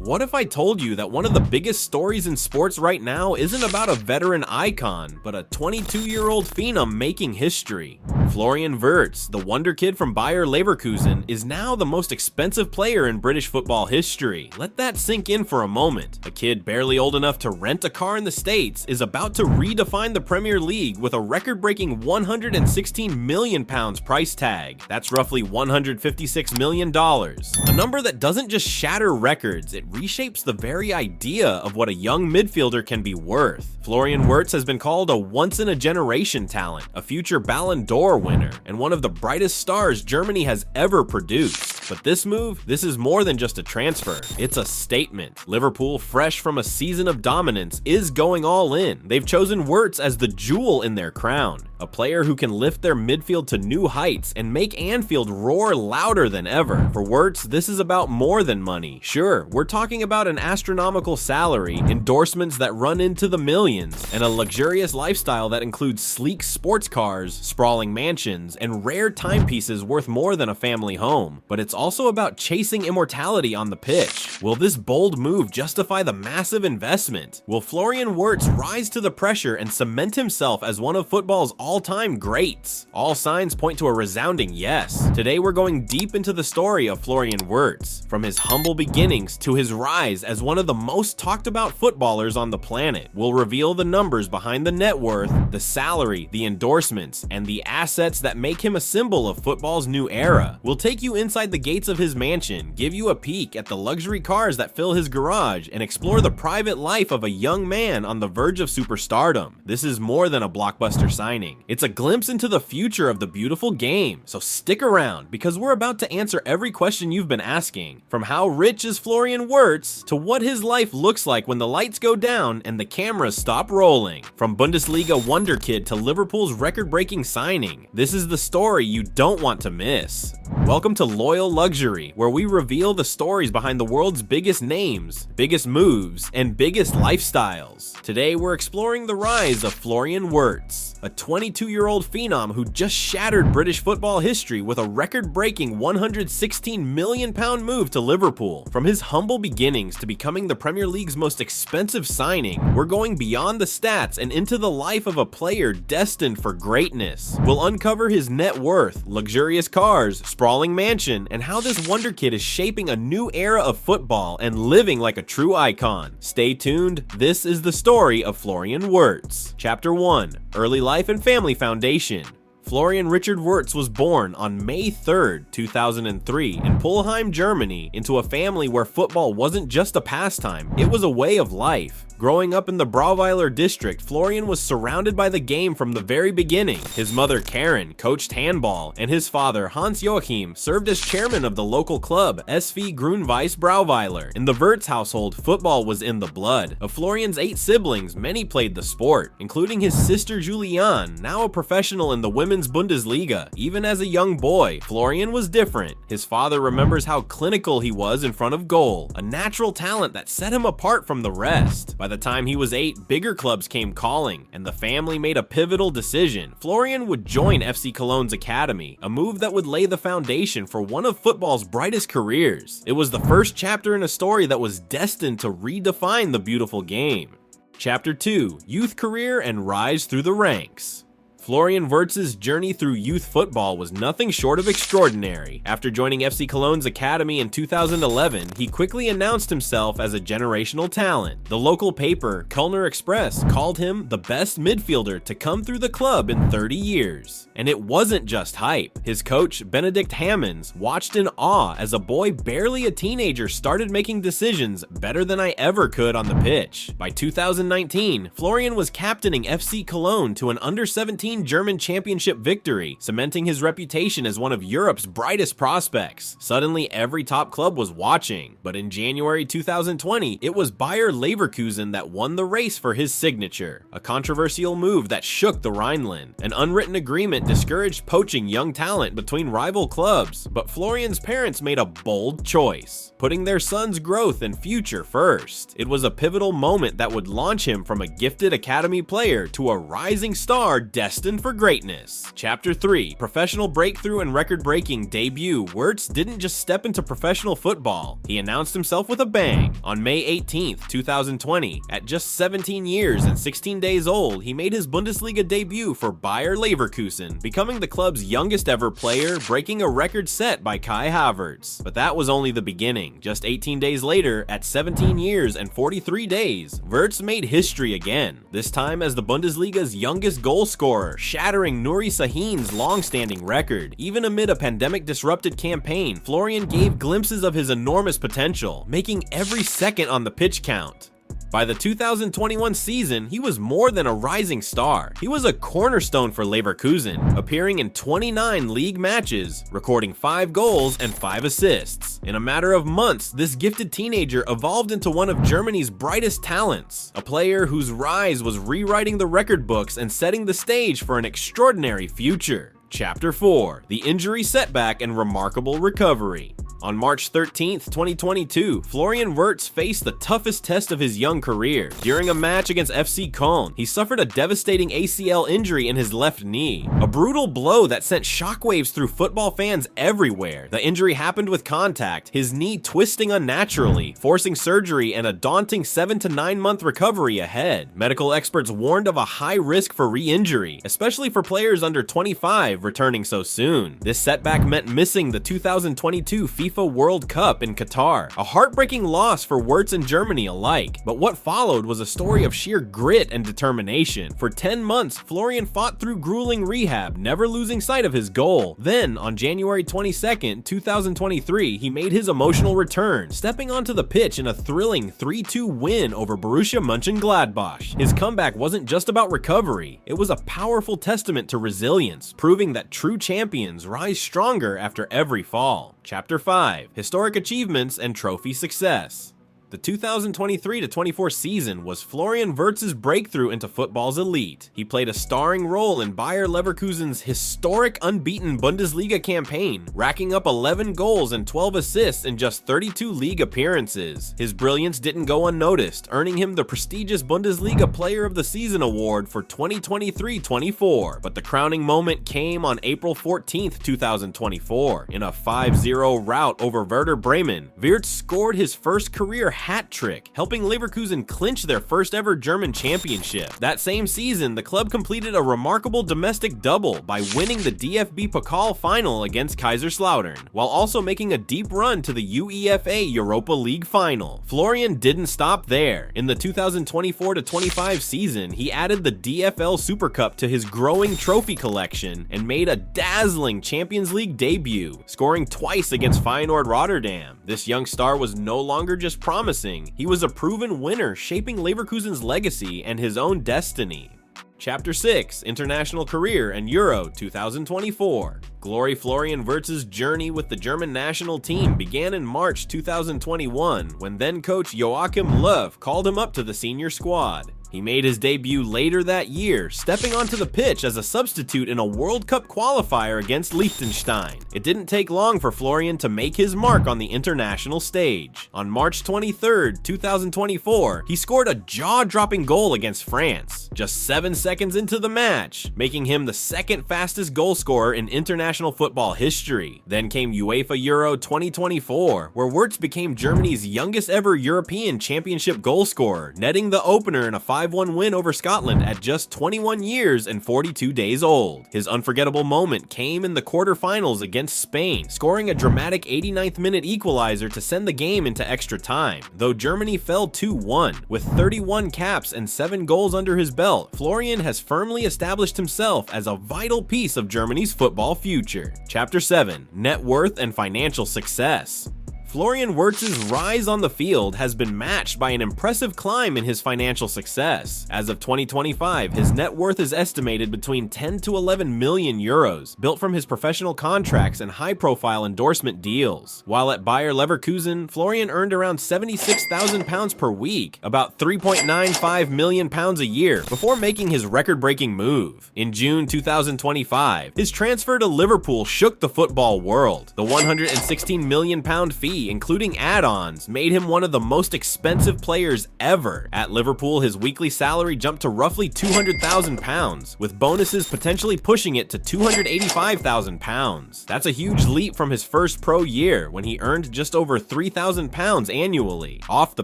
What if I told you that one of the biggest stories in sports right now isn't about a veteran icon, but a 22-year-old phenom making history? Florian Wurz, the wonder kid from Bayer Leverkusen, is now the most expensive player in British football history. Let that sink in for a moment. A kid barely old enough to rent a car in the States is about to redefine the Premier League with a record-breaking £116 million price tag. That's roughly $156 million. A number that doesn't just shatter records, it reshapes the very idea of what a young midfielder can be worth. Florian Wurz has been called a once-in-a-generation talent, a future Ballon d'Or winner, and one of the brightest stars Germany has ever produced. But this move, this is more than just a transfer. It's a statement. Liverpool, fresh from a season of dominance, is going all in. They've chosen Wirtz as the jewel in their crown, a player who can lift their midfield to new heights and make Anfield roar louder than ever. For Wirtz, this is about more than money. Sure, we're talking about an astronomical salary, endorsements that run into the millions, and a luxurious lifestyle that includes sleek sports cars, sprawling mansions, and rare timepieces worth more than a family home. But it's also about chasing immortality on the pitch. Will this bold move justify the massive investment? Will Florian Wurz rise to the pressure and cement himself as one of football's all-time greats? All signs point to a resounding yes. Today we're going deep into the story of Florian Wurz, from his humble beginnings to his rise as one of the most talked about footballers on the planet. We'll reveal the numbers behind the net worth, the salary, the endorsements, and the assets that make him a symbol of football's new era. We'll take you inside the gates of his mansion, give you a peek at the luxury cars that fill his garage, and explore the private life of a young man on the verge of superstardom. This is more than a blockbuster signing. It's a glimpse into the future of the beautiful game. So stick around, because we're about to answer every question you've been asking. From how rich is Florian Wurz to what his life looks like when the lights go down and the cameras stop rolling. From Bundesliga wonder kid to Liverpool's record-breaking signing, this is the story you don't want to miss. Welcome to Loyal Luxury, where we reveal the stories behind the world's biggest names, biggest moves, and biggest lifestyles. Today we're exploring the rise of Florian Wurz, a 22-year-old phenom who just shattered British football history with a record-breaking £116 million move to Liverpool. From his humble beginnings to becoming the Premier League's most expensive signing, we're going beyond the stats and into the life of a player destined for greatness. We'll uncover his net worth, luxurious cars, sprawling mansion, and how this wonder kid is shaping a new era of football and living like a true icon. Stay tuned, this is the story of Florian Wurz. Chapter 1. Early Life and Family Foundation. Florian Richard Wirtz was born on May 3rd, 2003 in Pulheim, Germany, into a family where football wasn't just a pastime, it was a way of life. Growing up in the Brauweiler district, Florian was surrounded by the game from the very beginning. His mother Karen coached handball, and his father Hans-Joachim served as chairman of the local club SV Grünweiß Brauweiler. In the Wirtz household, football was in the blood. Of Florian's 8 siblings, many played the sport, including his sister Juliane, now a professional in the women's Bundesliga. Even as a young boy, Florian was different. His father remembers how clinical he was in front of goal, a natural talent that set him apart from the rest. By the time he was 8, bigger clubs came calling, and the family made a pivotal decision. Florian would join FC Cologne's academy, a move that would lay the foundation for one of football's brightest careers. It was the first chapter in a story that was destined to redefine the beautiful game. Chapter 2. Youth career and rise through the ranks. Florian Wurz's journey through youth football was nothing short of extraordinary. After joining FC Cologne's academy in 2011, he quickly announced himself as a generational talent. The local paper, Kölner Express, called him the best midfielder to come through the club in 30 years. And it wasn't just hype. His coach, Benedikt Hammonds, watched in awe as a boy barely a teenager started making decisions better than I ever could on the pitch. By 2019, Florian was captaining FC Cologne to an under-17 German championship victory, cementing his reputation as one of Europe's brightest prospects. Suddenly, every top club was watching, but in January 2020, it was Bayer Leverkusen that won the race for his signature, a controversial move that shook the Rhineland. An unwritten agreement discouraged poaching young talent between rival clubs, but Florian's parents made a bold choice, putting their son's growth and future first. It was a pivotal moment that would launch him from a gifted academy player to a rising star destined destined for greatness. Chapter 3. Professional breakthrough and record-breaking debut. Wirtz didn't just step into professional football. He announced himself with a bang. On May 18, 2020, at just 17 years and 16 days old, he made his Bundesliga debut for Bayer Leverkusen, becoming the club's youngest ever player, breaking a record set by Kai Havertz. But that was only the beginning. Just 18 days later, at 17 years and 43 days, Wirtz made history again, this time as the Bundesliga's youngest goal scorer, shattering Nuri Sahin's long-standing record. Even amid a pandemic-disrupted campaign, Florian gave glimpses of his enormous potential, making every second on the pitch count. By the 2021 season, he was more than a rising star. He was a cornerstone for Leverkusen, appearing in 29 league matches, recording 5 goals and 5 assists. In a matter of months, this gifted teenager evolved into one of Germany's brightest talents, a player whose rise was rewriting the record books and setting the stage for an extraordinary future. Chapter 4. The injury setback and remarkable recovery. On March 13, 2022, Florian Wurz faced the toughest test of his young career. During a match against FC Köln, he suffered a devastating ACL injury in his left knee, a brutal blow that sent shockwaves through football fans everywhere. The injury happened with contact, his knee twisting unnaturally, forcing surgery and a daunting 7 to 9 month recovery ahead. Medical experts warned of a high risk for re-injury, especially for players under 25 returning so soon. This setback meant missing the 2022 FIFA World Cup in Qatar, a heartbreaking loss for Wirtz and Germany alike. But what followed was a story of sheer grit and determination. For 10 months, Florian fought through grueling rehab, never losing sight of his goal. Then, on January 22, 2023, he made his emotional return, stepping onto the pitch in a thrilling 3-2 win over Borussia Mönchengladbach. His comeback wasn't just about recovery, it was a powerful testament to resilience, proving that true champions rise stronger after every fall. Chapter 5. Historic achievements and trophy success. The 2023-24 season was Florian Wirtz's breakthrough into football's elite. He played a starring role in Bayer Leverkusen's historic unbeaten Bundesliga campaign, racking up 11 goals and 12 assists in just 32 league appearances. His brilliance didn't go unnoticed, earning him the prestigious Bundesliga Player of the Season award for 2023-24. But the crowning moment came on April 14, 2024. In a 5-0 rout over Werder Bremen, Wirtz scored his first career hat trick, helping Leverkusen clinch their first ever German championship. That same season, the club completed a remarkable domestic double by winning the DFB Pokal final against Kaiserslautern, while also making a deep run to the UEFA Europa League final. Florian didn't stop there. In the 2024-25 season, he added the DFL Super Cup to his growing trophy collection and made a dazzling Champions League debut, scoring twice against Feyenoord Rotterdam. This young star was no longer just promising. He was a proven winner, shaping Leverkusen's legacy and his own destiny. Chapter 6. International Career and Euro 2024. Glory. Florian Wirtz's journey with the German national team began in March 2021 when then-coach Joachim Löw called him up to the senior squad. He made his debut later that year, stepping onto the pitch as a substitute in a World Cup qualifier against Liechtenstein. It didn't take long for Florian to make his mark on the international stage. On March 23, 2024, he scored a jaw-dropping goal against France, just 7 seconds into the match, making him the second fastest goal scorer in international football history. Then came UEFA Euro 2024, where Wirtz became Germany's youngest ever European Championship goal scorer, netting the opener in a 5-1 win over Scotland at just 21 years and 42 days old. His unforgettable moment came in the quarterfinals against Spain, scoring a dramatic 89th minute equalizer to send the game into extra time. Though Germany fell 2-1, with 31 caps and 7 goals under his belt, Florian has firmly established himself as a vital piece of Germany's football future. Chapter 7. Net worth and financial success. Florian Wirtz's rise on the field has been matched by an impressive climb in his financial success. As of 2025, his net worth is estimated between 10 to 11 million euros, built from his professional contracts and high-profile endorsement deals. While at Bayer Leverkusen, Florian earned around £76,000 per week, about £3.95 million a year, before making his record-breaking move. In June 2025, his transfer to Liverpool shook the football world. The £116 million fee key, including add-ons, made him one of the most expensive players ever. At Liverpool, his weekly salary jumped to roughly £200,000, with bonuses potentially pushing it to £285,000. That's a huge leap from his first pro year, when he earned just over £3,000 annually. Off the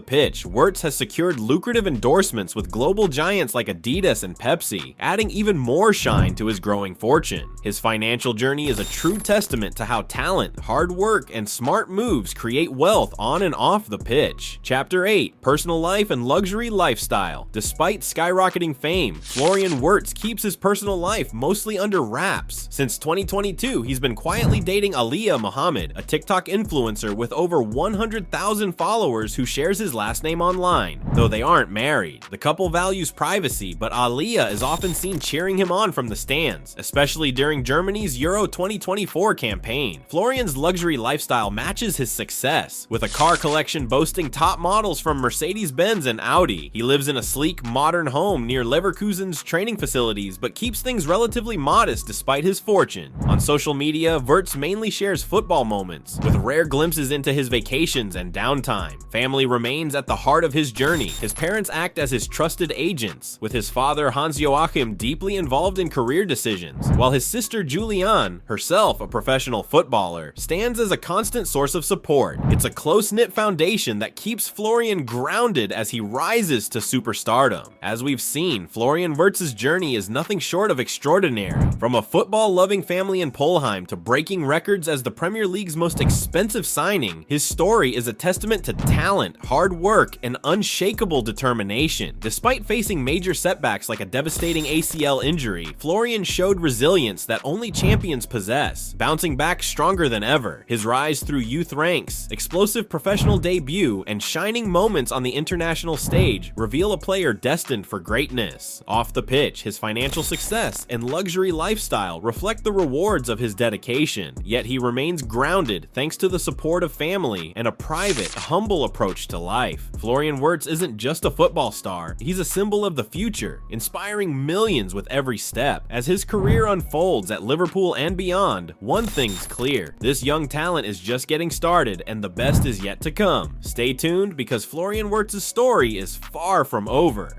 pitch, Wirtz has secured lucrative endorsements with global giants like Adidas and Pepsi, adding even more shine to his growing fortune. His financial journey is a true testament to how talent, hard work, and smart moves create wealth on and off the pitch. Chapter 8: Personal Life and Luxury Lifestyle. Despite skyrocketing fame, Florian Wurz keeps his personal life mostly under wraps. Since 2022, he's been quietly dating Aliyah Muhammad, a TikTok influencer with over 100,000 followers who shares his last name online, though they aren't married. The couple values privacy, but Aliyah is often seen cheering him on from the stands, especially during Germany's Euro 2024 campaign. Florian's luxury lifestyle matches his success, with a car collection boasting top models from Mercedes-Benz and Audi. He lives in a sleek, modern home near Leverkusen's training facilities, but keeps things relatively modest despite his fortune. On social media, Wirtz mainly shares football moments, with rare glimpses into his vacations and downtime. Family remains at the heart of his journey. His parents act as his trusted agents, with his father Hans-Joachim deeply involved in career decisions, while his sister Julianne, herself a professional footballer, stands as a constant source of support. It's a close-knit foundation that keeps Florian grounded as he rises to superstardom. As we've seen, Florian Wirtz's journey is nothing short of extraordinary. From a football-loving family in Pulheim to breaking records as the Premier League's most expensive signing, his story is a testament to talent, hard work, and unshakable determination. Despite facing major setbacks like a devastating ACL injury, Florian showed resilience that only champions possess, bouncing back stronger than ever. His rise through youth ranks, explosive professional debut, and shining moments on the international stage reveal a player destined for greatness. Off the pitch, his financial success and luxury lifestyle reflect the rewards of his dedication, yet he remains grounded thanks to the support of family and a private, humble approach to life. Florian Wurz isn't just a football star, he's a symbol of the future, inspiring millions with every step. As his career unfolds at Liverpool and beyond, one thing's clear: this young talent is just getting started and the best is yet to come. Stay tuned, because Florian Wirtz's story is far from over.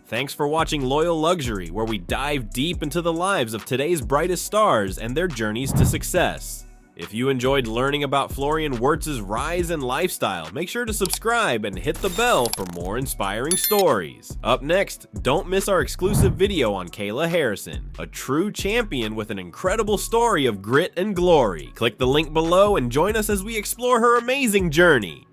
Thanks for watching Loyal Luxury, where we dive deep into the lives of today's brightest stars and their journeys to success. If you enjoyed learning about Florian Wirtz's rise and lifestyle, make sure to subscribe and hit the bell for more inspiring stories. Up next, don't miss our exclusive video on Kayla Harrison, a true champion with an incredible story of grit and glory. Click the link below and join us as we explore her amazing journey.